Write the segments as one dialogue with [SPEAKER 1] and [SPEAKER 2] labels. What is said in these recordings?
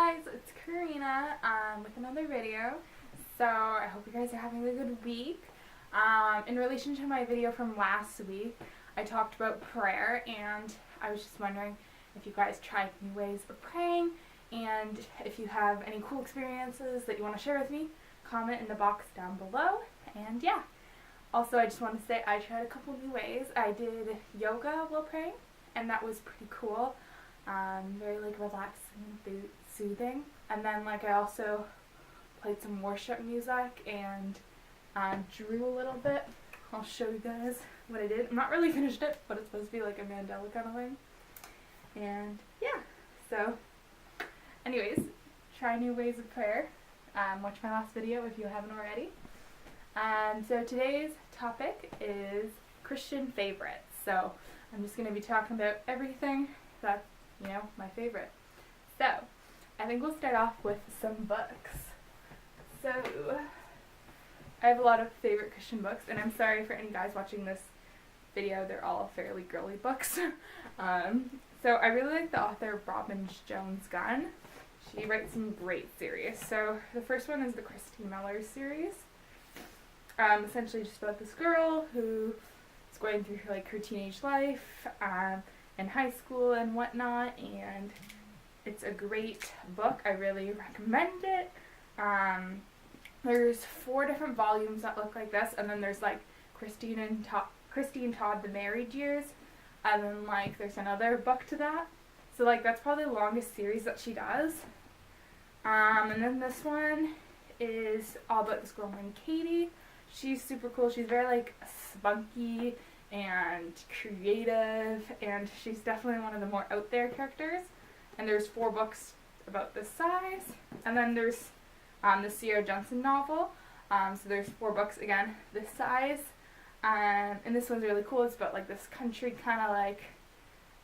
[SPEAKER 1] guys, it's Karina with another video. So I hope you guys are having a good week. In relation to my video from last week, I talked about prayer, and I was just wondering if you guys tried new ways of praying, and if you have any cool experiences that you want to share with me, comment in the box down below. And yeah, also I just want to say I tried a couple new ways. I did yoga while praying, and that was pretty cool. Very like relaxing, soothing. And then like I also played some worship music and drew a little bit. I'll show you guys what I did. I'm not really finished it, but it's supposed to be like a mandala kind of thing. And yeah, so anyways, try new ways of prayer. Watch my last video if you haven't already. So today's topic is Christian favorites. So I'm just going to be talking about everything that's, you know, my favorite. So I think we'll start off with some books. So I have a lot of favorite Christian books, and I'm sorry for any guys watching this video, they're all fairly girly books. So I really like the author Robin Jones Gunn. She writes some great series. So the first one is the Christy series. Essentially just about this girl who is going through her teenage life in high school and whatnot, and it's a great book. I really recommend it. There's 4 different volumes that look like this, and then there's like Christy and Todd the Married Years, and then there's another book to that. So that's probably the longest series that she does. And then this one is all about this girl named Katie. She's super cool. She's very spunky and creative, and she's definitely one of the more out there characters. And there's 4 books about this size. And then there's the Jensen novel. So there's 4 books again this size. And this one's really cool. It's about this country kind of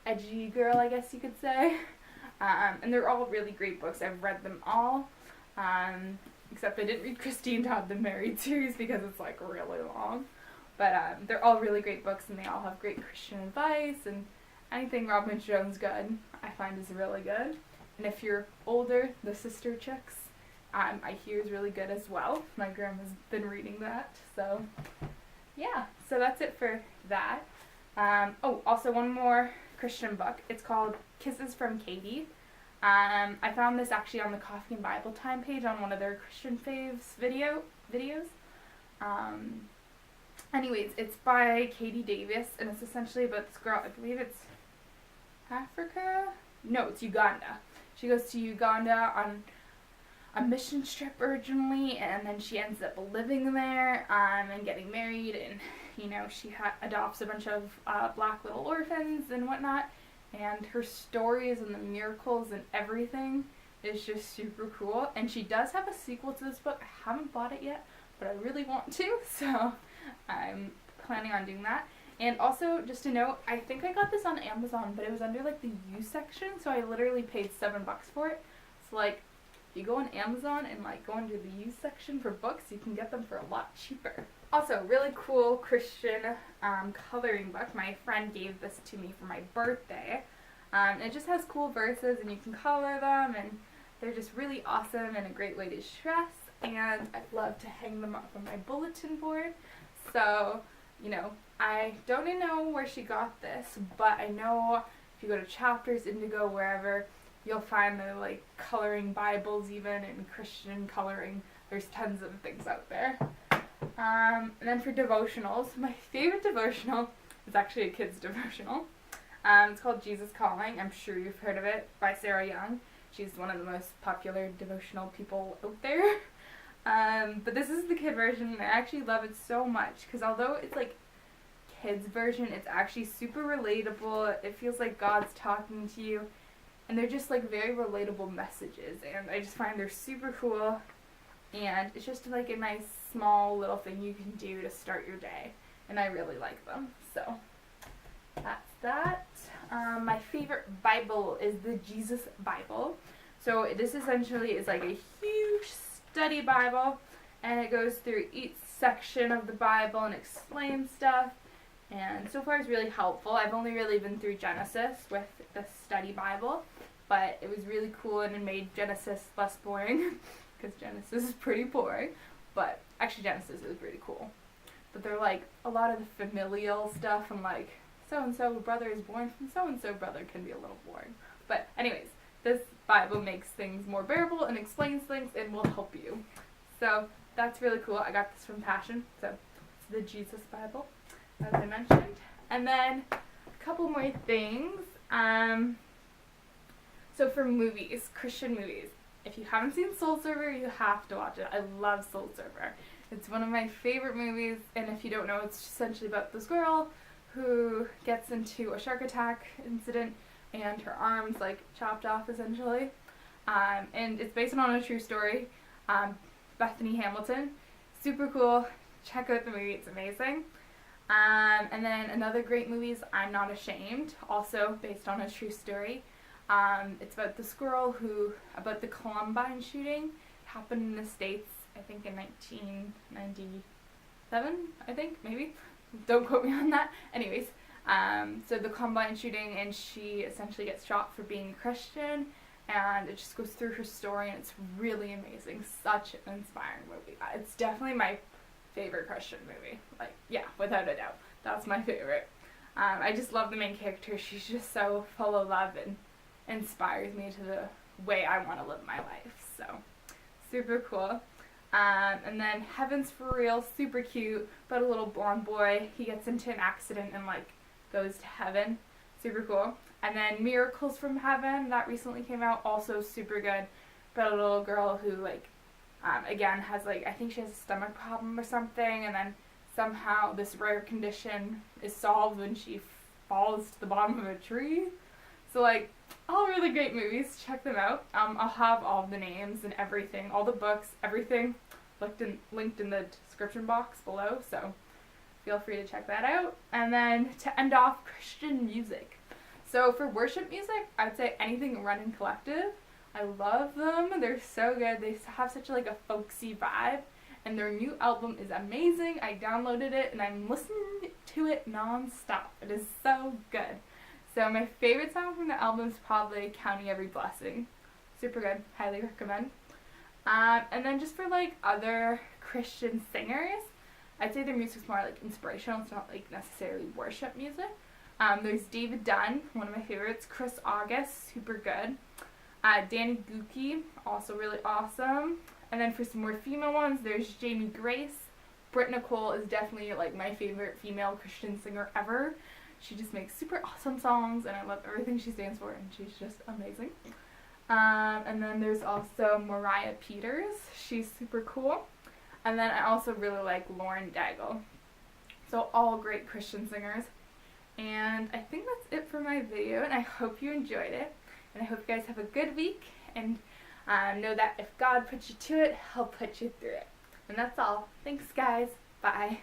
[SPEAKER 1] edgy girl, I guess you could say. And they're all really great books. I've read them all. Except I didn't read Christy and Todd the Married series because it's really long. But they're all really great books, and they all have great Christian advice, and anything Robin Jones Gunn I find is really good. And if you're older, the Sister Chicks I hear is really good as well. My grandma's been reading that, so yeah. So that's it for that. Also one more Christian book. It's called Kisses from Katie. I found this actually on the Coffee and Bible Time page on one of their Christian faves videos. Anyways, it's by Katie Davis, and it's essentially about this girl. I believe it's Africa? No, it's Uganda. She goes to Uganda on a mission trip originally, and then she ends up living there and getting married, and she adopts a bunch of black little orphans and whatnot. And her stories and the miracles and everything is just super cool. And she does have a sequel to this book. I haven't bought it yet, but I really want to, so I'm planning on doing that. And also, just to note, I think I got this on Amazon, but it was under the used section, so I literally paid $7 for it. So if you go on Amazon and go under the used section for books, you can get them for a lot cheaper. Also, really cool Christian coloring book. My friend gave this to me for my birthday. It just has cool verses, and you can color them, and they're just really awesome and a great way to stress. And I'd love to hang them up on my bulletin board. So, I don't even know where she got this, but I know if you go to Chapters, Indigo, wherever, you'll find the coloring Bibles even, and Christian coloring. There's tons of things out there. And then for devotionals, my favorite devotional is actually a kid's devotional. It's called Jesus Calling. I'm sure you've heard of it, by Sarah Young. She's one of the most popular devotional people out there. But this is the kid version, and I actually love it so much because although it's kids version, it's actually super relatable. It feels like God's talking to you, and they're just very relatable messages, and I just find they're super cool. And it's just a nice small little thing you can do to start your day, and I really like them. So that's that. My favorite Bible is the Jesus Bible. So this essentially is a huge study Bible, and it goes through each section of the Bible and explains stuff. And so far it's really helpful. I've only really been through Genesis with the study Bible, but it was really cool and it made Genesis less boring because Genesis is pretty boring, but actually Genesis is really cool. But they're like a lot of the familial stuff and like so-and-so brother is born from so-and-so brother can be a little boring. But anyways, this Bible makes things more bearable and explains things and will help you. So that's really cool. I got this from Passion, so it's the Jesus Bible, as I mentioned. And then a couple more things. So for movies, Christian movies, if you haven't seen Soul Server, you have to watch it. I love Soul Server. It's one of my favorite movies, and if you don't know, it's essentially about this girl who gets into a shark attack incident and her arm's like chopped off essentially. And it's based on a true story. Bethany Hamilton. Super cool. Check out the movie, it's amazing. And then another great movie is I'm Not Ashamed, also based on a true story. It's about this girl about the Columbine shooting, happened in the States, I think in 1997, I think, maybe. Don't quote me on that. Anyways, so the Columbine shooting, and she essentially gets shot for being a Christian, and it just goes through her story, and it's really amazing. Such an inspiring movie. It's definitely my favorite Christian movie. Like, yeah, without a doubt. That's my favorite. I just love the main character. She's just so full of love and inspires me to the way I want to live my life. So, super cool. And then Heaven's for Real, super cute, but a little blonde boy. He gets into an accident and like goes to heaven. Super cool. And then Miracles from Heaven, that recently came out, also super good. But a little girl who like, again has like, I think she has a stomach problem or something, and then somehow this rare condition is solved when she falls to the bottom of a tree. So like, all really great movies, check them out. I'll have all the names and everything, all the books, everything linked in the description box below, so feel free to check that out. And then to end off, Christian music. So for worship music, I'd say anything Rend Collective. I love them, they're so good. They have such like a folksy vibe, and their new album is amazing. I downloaded it and I'm listening to it non-stop. It is so good. So my favorite song from the album is probably Counting Every Blessing. Super good. Highly recommend. And then just for like other Christian singers, I'd say their music's more like inspirational. It's not like necessarily worship music. There's Dunn, one of my favorites. Chris August, super good. Gokey, also really awesome. And then for some more female ones, there's Jamie Grace. Britt Nicole is definitely like my favorite female Christian singer ever. She just makes super awesome songs, and I love everything she stands for, and she's just amazing. And then there's also Moriah Peters. She's super cool. And then I also really like Daigle. So all great Christian singers. And I think that's it for my video, and I hope you enjoyed it. And I hope you guys have a good week, and know that if God puts you to it, He'll put you through it. And that's all. Thanks, guys. Bye.